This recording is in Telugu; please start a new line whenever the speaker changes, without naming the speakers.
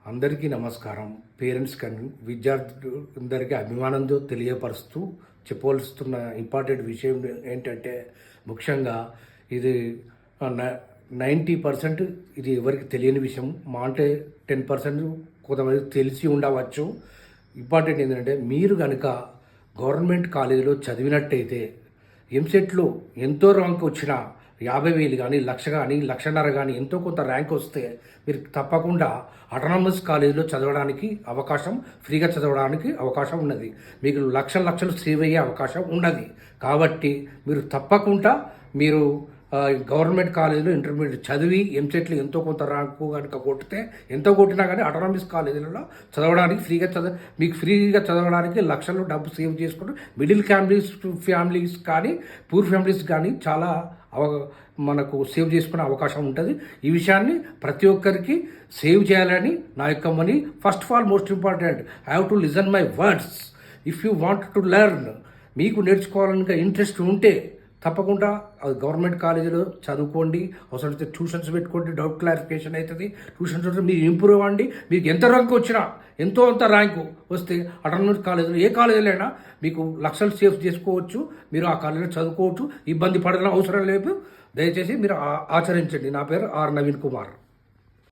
అందరికీ నమస్కారం. పేరెంట్స్ కానీ విద్యార్థులందరికీ అభిమానంతో తెలియపరుస్తూ చెప్పవలసిన ఇంపార్టెంట్ విషయం ఏంటంటే, ముఖ్యంగా ఇది 90% ఇది ఎవరికి తెలియని విషయం. మా అంటే 10% కొంతమంది తెలిసి ఉండవచ్చు. ఇంపార్టెంట్ ఏంటంటే, మీరు కనుక గవర్నమెంట్ కాలేజీలో చదివినట్టయితే ఎంసెట్లో ఎంతో ర్యాంక్ వచ్చినా 50,000 కానీ 1,00,000 కానీ 1,50,000 కానీ ఎంతో కొంత ర్యాంక్ వస్తే మీరు తప్పకుండా అటానమస్ కాలేజీలో చదవడానికి అవకాశం, ఫ్రీగా చదవడానికి అవకాశం ఉన్నది. మీకు లక్షలు సేవ్ అయ్యే అవకాశం ఉన్నది. కాబట్టి మీరు తప్పకుండా మీరు గవర్నమెంట్ కాలేజీలో ఇంటర్మీడియట్ చదివి ఎంసెట్లు ఎంతో కొంత ర్యాంకు కనుక కొట్టితే, ఎంతో కొట్టినా కానీ అటానమస్ కాలేజీలలో చదవడానికి మీకు ఫ్రీగా చదవడానికి లక్షలు డబ్బు సేవ్ చేసుకుంటూ మిడిల్ ఫ్యామిలీస్ కానీ పూర్ ఫ్యామిలీస్ కానీ చాలా మనకు సేవ్ చేసుకునే అవకాశం ఉంటుంది. ఈ విషయాన్ని ప్రతి ఒక్కరికి సేవ్ చేయాలని నా యొక్క money. First of all most important, I have to listen my words. If you want to learn, మీకు నేర్చుకోవాలని ఇంట్రెస్ట్ ఉంటే తప్పకుండా గవర్నమెంట్ కాలేజీలో చదువుకోండి. అవసరమైతే ట్యూషన్స్ పెట్టుకోండి, డౌట్ క్లారిఫికేషన్ అవుతుంది. ట్యూషన్స్ మీరు ఇంప్రూవ్ అవ్వండి. మీకు ఎంత ర్యాంక్ వచ్చినా, అంత ర్యాంకు వస్తే అటానమస్ కాలేజీలో ఏ కాలేజీలో అయినా మీకు లక్షలు సేవ్ చేసుకోవచ్చు. మీరు ఆ కాలేజీలో చదువుకోవచ్చు. ఇబ్బంది పడాల్సిన అవసరం లేదు. దయచేసి మీరు ఆచరించండి. నా పేరు ఆర్ నవీన్ కుమార్.